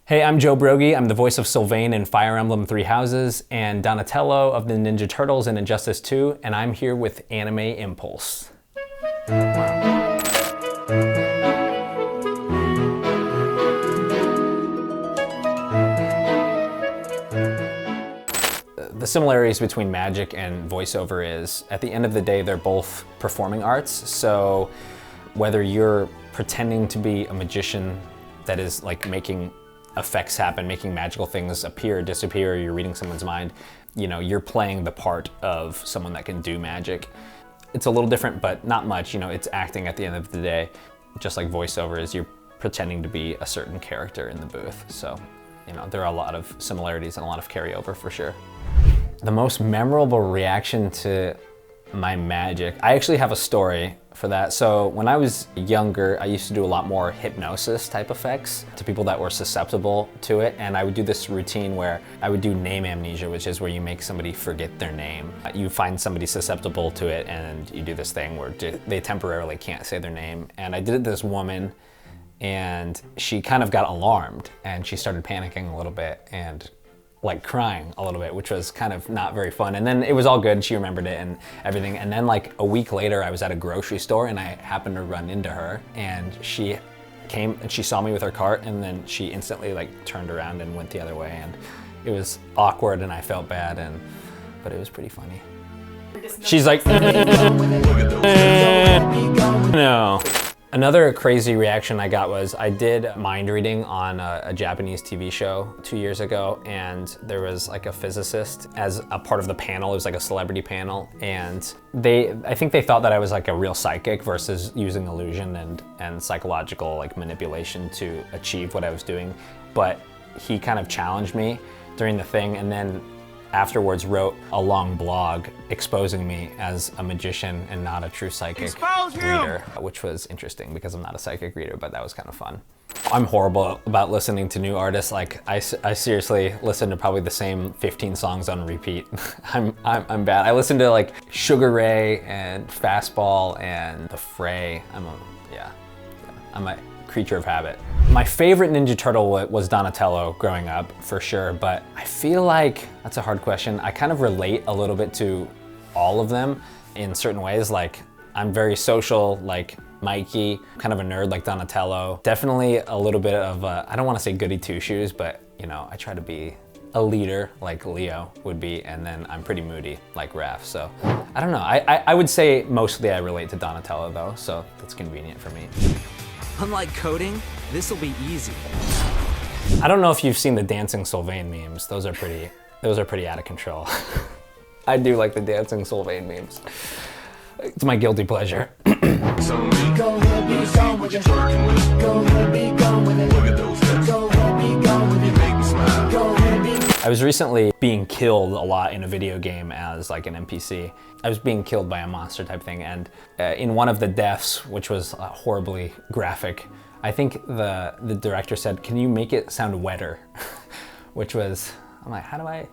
Hey, I'm Joe Brogie. I'm the voice of Sylvain in Fire Emblem Three Houses and Donatello of the Ninja Turtles in Injustice 2, and I'm here with Anime Impulse. The similarities between magic and voiceover is, at the end of the day, they're both performing arts. So whether you're pretending to be a magician that is like making effects happen, making magical things appear, disappear, you're reading someone's mind, you know, you're playing the part of someone that can do magic. It's a little different, but not much, you know, it's acting at the end of the day. Just like voiceover is, you're pretending to be a certain character in the booth. So, you know, there are a lot of similarities and a lot of carryover for sure. The most memorable reaction to my magic, I actually have a story for that. So when I was younger, I used to do a lot more hypnosis type effects to people that were susceptible to it. And I would do this routine where I would do name amnesia, which is where you make somebody forget their name. You find somebody susceptible to it and you do this thing where they temporarily can't say their name. And I did it to this woman and she kind of got alarmed and she started panicking a little bit and like crying a little bit, which was kind of not very fun. And then it was all good. She remembered it and everything. And then like a week later, I was at a grocery store and I happened to run into her and she came and she saw me with her cart and then she instantly like turned around and went the other way. And it was awkward and I felt bad, but it was pretty funny. She's like, no. Another crazy reaction I got was I did mind reading on a Japanese TV show 2 years ago, and there was like a physicist as a part of the panel. It was like a celebrity panel, and I think they thought that I was like a real psychic versus using illusion and psychological like manipulation to achieve what I was doing. But he kind of challenged me during the thing, and then afterwards wrote a long blog exposing me as a magician and not a true psychic reader, which was interesting because I'm not a psychic reader, but that was kind of fun. I'm horrible about listening to new artists. Like I seriously listen to probably the same 15 songs on repeat. I'm bad. I listen to like Sugar Ray and Fastball and The Fray. I'm a creature of habit. My favorite Ninja Turtle was Donatello growing up, for sure, but I feel like that's a hard question. I kind of relate a little bit to all of them in certain ways. Like I'm very social, like Mikey, kind of a nerd like Donatello. Definitely a little bit of I don't want to say goody two-shoes, but you know, I try to be a leader like Leo would be, and then I'm pretty moody like Raph. So I don't know. I would say mostly I relate to Donatello though, so that's convenient for me. Unlike coding, this'll be easy. I don't know if you've seen the dancing Sylvain memes. Those are pretty out of control. I do like the dancing Sylvain memes. It's my guilty pleasure. I was recently being killed a lot in a video game as like an NPC. I was being killed by a monster type thing, and in one of the deaths, which was horribly graphic, I think the director said, "Can you make it sound wetter?" Which was, I'm like, how do I?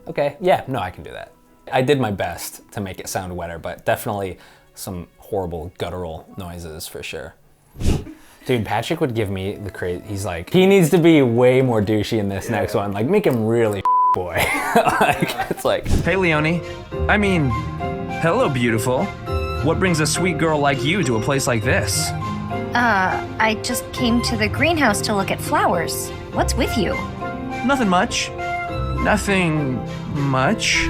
Okay, yeah, no, I can do that. I did my best to make it sound wetter, but definitely some horrible guttural noises for sure. Dude, Patrick would give me the crazy, he's like, he needs to be way more douchey in this next one. Like, make him really boy. Like, it's like, Hey, Leonie. I mean, hello, beautiful. What brings a sweet girl like you to a place like this? I just came to the greenhouse to look at flowers. What's with you? Nothing much. Nothing much.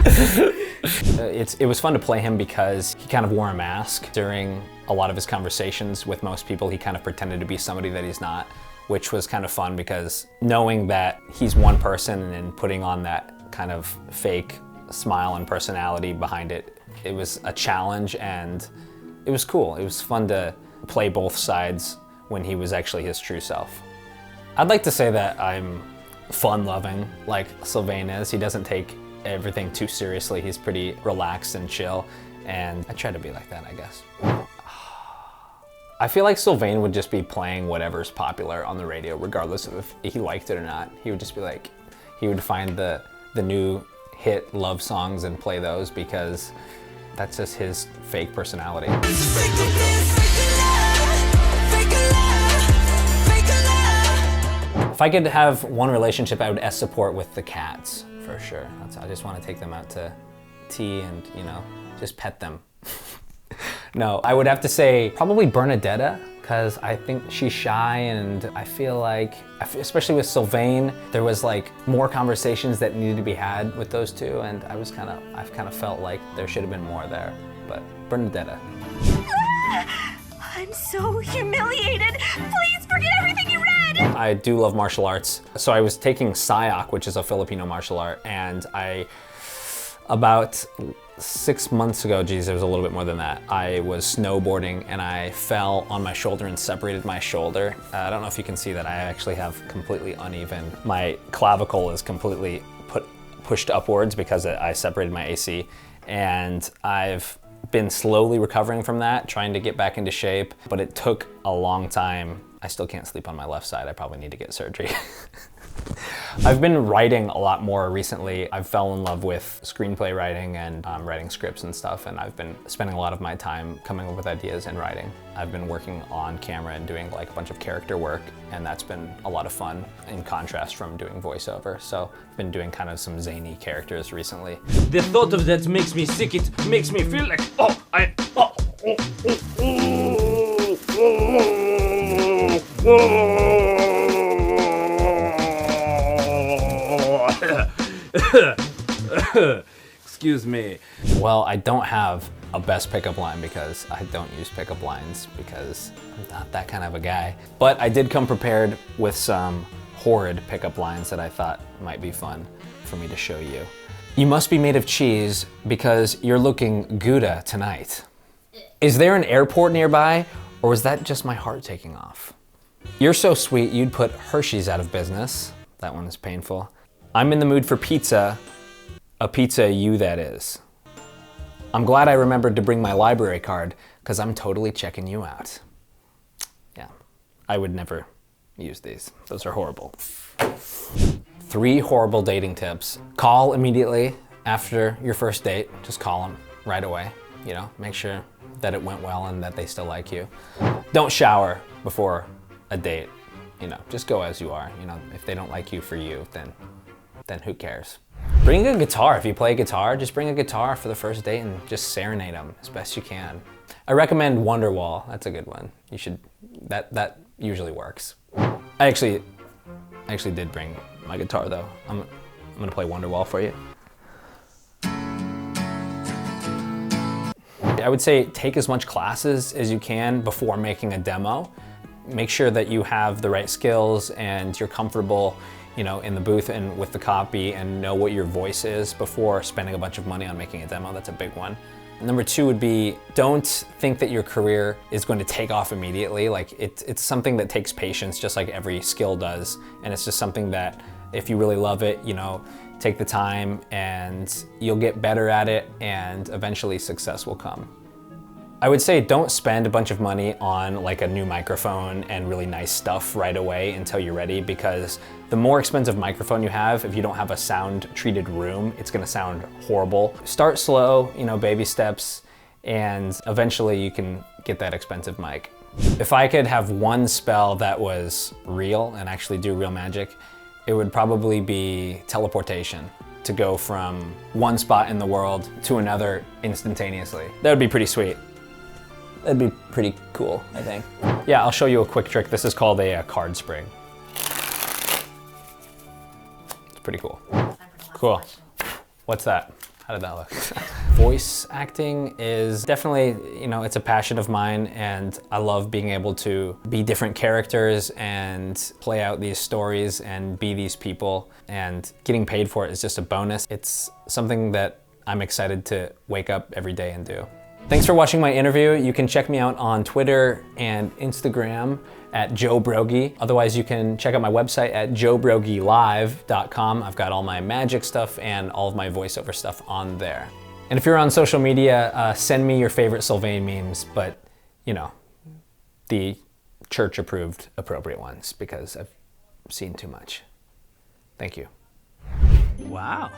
It was fun to play him because he kind of wore a mask during a lot of his conversations with most people. He kind of pretended to be somebody that he's not, which was kind of fun because knowing that he's one person and putting on that kind of fake smile and personality behind it, it was a challenge and it was cool. It was fun to play both sides when he was actually his true self. I'd like to say that I'm fun-loving like Sylvain is. He doesn't take everything too seriously. He's pretty relaxed and chill, and I try to be like that, I guess. I feel like Sylvain would just be playing whatever's popular on the radio, regardless of if he liked it or not. He would just be like, he would find the new hit love songs and play those because that's just his fake personality. If I could have one relationship, I would S support with the cats, for sure. I just want to take them out to tea and, you know, just pet them. No, I would have to say probably Bernadetta, because I think she's shy, and I feel like, especially with Sylvain, there was like more conversations that needed to be had with those two, and I've kind of felt like there should have been more there, but Bernadetta. I'm so humiliated. Please forget everything you read. I do love martial arts. So I was taking Sayak, which is a Filipino martial art, and about 6 months ago, geez, it was a little bit more than that, I was snowboarding and I fell on my shoulder and separated my shoulder. I don't know if you can see that. I actually have completely uneven. My clavicle is completely pushed upwards because I separated my AC, and I've been slowly recovering from that, trying to get back into shape, but it took a long time. I still can't sleep on my left side. I probably need to get surgery. I've been writing a lot more recently. I fell in love with screenplay writing and writing scripts and stuff, and I've been spending a lot of my time coming up with ideas and writing. I've been working on camera and doing like a bunch of character work, and that's been a lot of fun in contrast from doing voiceover. So I've been doing kind of some zany characters recently. The thought of that makes me sick. It makes me feel like, excuse me. Well, I don't have a best pickup line because I don't use pickup lines because I'm not that kind of a guy. But I did come prepared with some horrid pickup lines that I thought might be fun for me to show you. You must be made of cheese because you're looking Gouda tonight. Is there an airport nearby, or was that just my heart taking off? You're so sweet you'd put Hershey's out of business. That one is painful. I'm in the mood for pizza, a pizza you that is. I'm glad I remembered to bring my library card because I'm totally checking you out. Yeah, I would never use these. Those are horrible. 3 horrible dating tips. Call immediately after your first date. Just call them right away. You know, make sure that it went well and that they still like you. Don't shower before a date. You know, just go as you are. You know, if they don't like you for you, then who cares? Bring a guitar. If you play guitar, just bring a guitar for the first date and just serenade them as best you can. I recommend Wonderwall. That's a good one. You should, that usually works. I actually did bring my guitar though. I'm gonna play Wonderwall for you. I would say take as much classes as you can before making a demo. Make sure that you have the right skills and you're comfortable, you know, in the booth and with the copy, and know what your voice is before spending a bunch of money on making a demo. That's a big one. Number 2 would be, don't think that your career is going to take off immediately. Like it's something that takes patience, just like every skill does. And it's just something that if you really love it, you know, take the time and you'll get better at it, and eventually success will come. I would say don't spend a bunch of money on like a new microphone and really nice stuff right away until you're ready, because the more expensive microphone you have, if you don't have a sound treated room, it's gonna sound horrible. Start slow, you know, baby steps, and eventually you can get that expensive mic. If I could have one spell that was real and actually do real magic, it would probably be teleportation, to go from one spot in the world to another instantaneously. That would be pretty sweet. That'd be pretty cool, I think. Yeah, I'll show you a quick trick. This is called a card spring. It's pretty cool. Cool. What's that? How did that look? Voice acting is definitely, you know, it's a passion of mine, and I love being able to be different characters and play out these stories and be these people, and getting paid for it is just a bonus. It's something that I'm excited to wake up every day and do. Thanks for watching my interview. You can check me out on Twitter and Instagram at Joe Brogie. Otherwise, you can check out my website at joebroghielive.com. I've got all my magic stuff and all of my voiceover stuff on there. And if you're on social media, send me your favorite Sylvain memes, but you know, the church-approved appropriate ones, because I've seen too much. Thank you. wow.